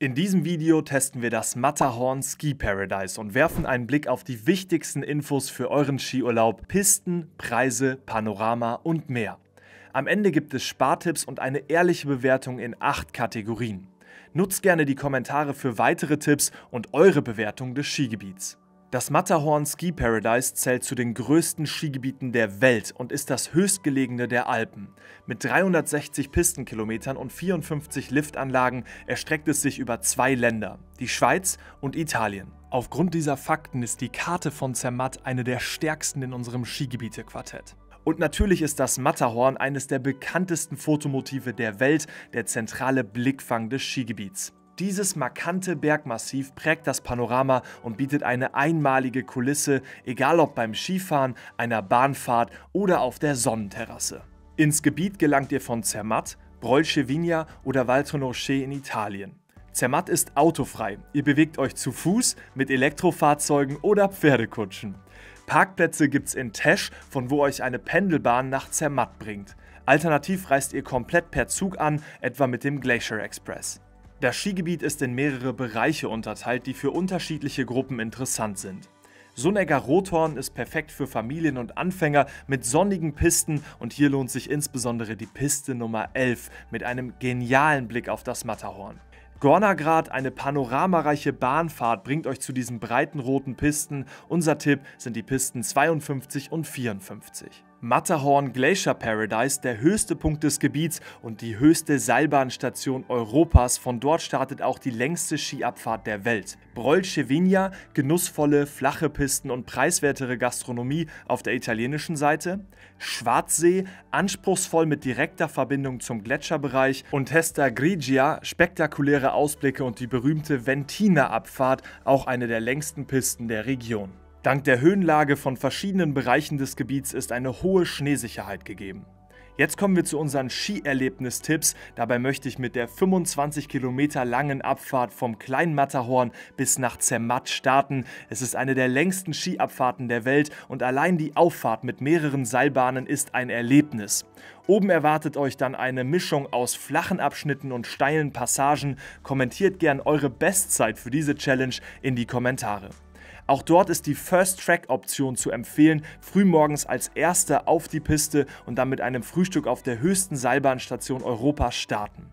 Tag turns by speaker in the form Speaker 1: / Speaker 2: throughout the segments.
Speaker 1: In diesem Video testen wir das Matterhorn Ski Paradise und werfen einen Blick auf die wichtigsten Infos für euren Skiurlaub, Pisten, Preise, Panorama und mehr. Am Ende gibt es Spartipps und eine ehrliche Bewertung in 8 Kategorien. Nutzt gerne die Kommentare für weitere Tipps und eure Bewertung des Skigebiets. Das Matterhorn Ski Paradise zählt zu den größten Skigebieten der Welt und ist das höchstgelegene der Alpen. Mit 360 Pistenkilometern und 54 Liftanlagen erstreckt es sich über 2 Länder, die Schweiz und Italien. Aufgrund dieser Fakten ist die Karte von Zermatt eine der stärksten in unserem Skigebiete-Quartett. Und natürlich ist das Matterhorn eines der bekanntesten Fotomotive der Welt, der zentrale Blickfang des Skigebiets. Dieses markante Bergmassiv prägt das Panorama und bietet eine einmalige Kulisse, egal ob beim Skifahren, einer Bahnfahrt oder auf der Sonnenterrasse. Ins Gebiet gelangt ihr von Zermatt, Brolje-Vigna oder Val Trenoché in Italien. Zermatt ist autofrei, ihr bewegt euch zu Fuß, mit Elektrofahrzeugen oder Pferdekutschen. Parkplätze gibt's in Tesch, von wo euch eine Pendelbahn nach Zermatt bringt. Alternativ reist ihr komplett per Zug an, etwa mit dem Glacier Express. Das Skigebiet ist in mehrere Bereiche unterteilt, die für unterschiedliche Gruppen interessant sind. Sonegger-Rothorn ist perfekt für Familien und Anfänger mit sonnigen Pisten und hier lohnt sich insbesondere die Piste Nummer 11 mit einem genialen Blick auf das Matterhorn. Gornergrat, eine panoramareiche Bahnfahrt, bringt euch zu diesen breiten roten Pisten. Unser Tipp sind die Pisten 52 und 54. Matterhorn Glacier Paradise, der höchste Punkt des Gebiets und die höchste Seilbahnstation Europas. Von dort startet auch die längste Skiabfahrt der Welt. Brolje-Vigna, genussvolle, flache Pisten und preiswertere Gastronomie auf der italienischen Seite. Schwarzsee, anspruchsvoll mit direkter Verbindung zum Gletscherbereich. Und Testa Grigia, spektakuläre Ausblicke und die berühmte Ventina-Abfahrt, auch eine der längsten Pisten der Region. Dank der Höhenlage von verschiedenen Bereichen des Gebiets ist eine hohe Schneesicherheit gegeben. Jetzt kommen wir zu unseren Skierlebnistipps. Dabei möchte ich mit der 25 Kilometer langen Abfahrt vom kleinen Matterhorn bis nach Zermatt starten. Es ist eine der längsten Skiabfahrten der Welt und allein die Auffahrt mit mehreren Seilbahnen ist ein Erlebnis. Oben erwartet euch dann eine Mischung aus flachen Abschnitten und steilen Passagen. Kommentiert gern eure Bestzeit für diese Challenge in die Kommentare. Auch dort ist die First-Track-Option zu empfehlen, frühmorgens als Erster auf die Piste und dann mit einem Frühstück auf der höchsten Seilbahnstation Europas starten.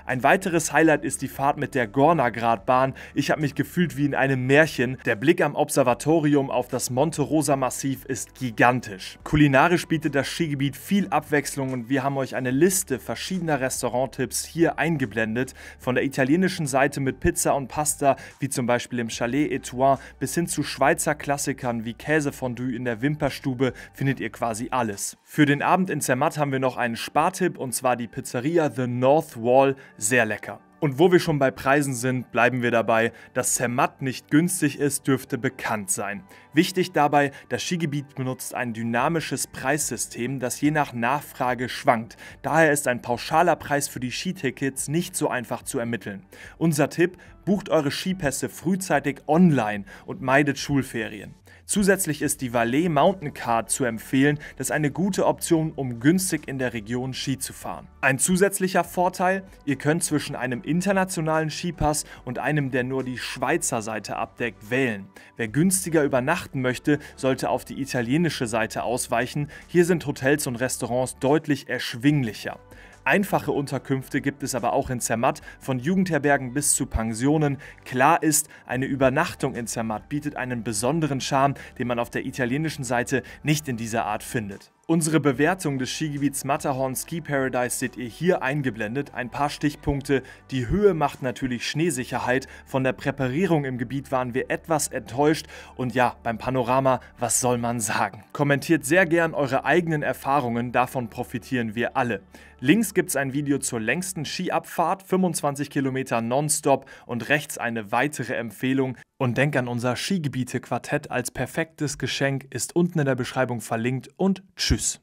Speaker 1: Ein weiteres Highlight ist die Fahrt mit der Gornergratbahn. Ich habe mich gefühlt wie in einem Märchen. Der Blick am Observatorium auf das Monte Rosa Massiv ist gigantisch. Kulinarisch bietet das Skigebiet viel Abwechslung und wir haben euch eine Liste verschiedener Restauranttipps hier eingeblendet. Von der italienischen Seite mit Pizza und Pasta, wie zum Beispiel im Chalet Étoile, bis hin zu Schweizer Klassikern wie Käsefondue in der Wimperstube findet ihr quasi alles. Für den Abend in Zermatt haben wir noch einen Spartipp und zwar die Pizzeria The North Wall. Sehr lecker. Und wo wir schon bei Preisen sind, bleiben wir dabei. Dass Zermatt nicht günstig ist, dürfte bekannt sein. Wichtig dabei, das Skigebiet benutzt ein dynamisches Preissystem, das je nach Nachfrage schwankt. Daher ist ein pauschaler Preis für die Skitickets nicht so einfach zu ermitteln. Unser Tipp: bucht eure Skipässe frühzeitig online und meidet Schulferien. Zusätzlich ist die Valais Mountain Card zu empfehlen, das ist eine gute Option, um günstig in der Region Ski zu fahren. Ein zusätzlicher Vorteil: ihr könnt zwischen einem internationalen Skipass und einem, der nur die Schweizer Seite abdeckt, wählen. Wer günstiger übernachten möchte, sollte auf die italienische Seite ausweichen. Hier sind Hotels und Restaurants deutlich erschwinglicher. Einfache Unterkünfte gibt es aber auch in Zermatt, von Jugendherbergen bis zu Pensionen. Klar ist, eine Übernachtung in Zermatt bietet einen besonderen Charme, den man auf der italienischen Seite nicht in dieser Art findet. Unsere Bewertung des Skigebiets Matterhorn Ski Paradise seht ihr hier eingeblendet. Ein paar Stichpunkte: die Höhe macht natürlich Schneesicherheit. Von der Präparierung im Gebiet waren wir etwas enttäuscht. Und ja, beim Panorama, was soll man sagen? Kommentiert sehr gern eure eigenen Erfahrungen, davon profitieren wir alle. Links gibt es ein Video zur längsten Skiabfahrt, 25 Kilometer nonstop, und rechts eine weitere Empfehlung. Und denk an unser Skigebiete-Quartett als perfektes Geschenk, ist unten in der Beschreibung verlinkt und tschüss.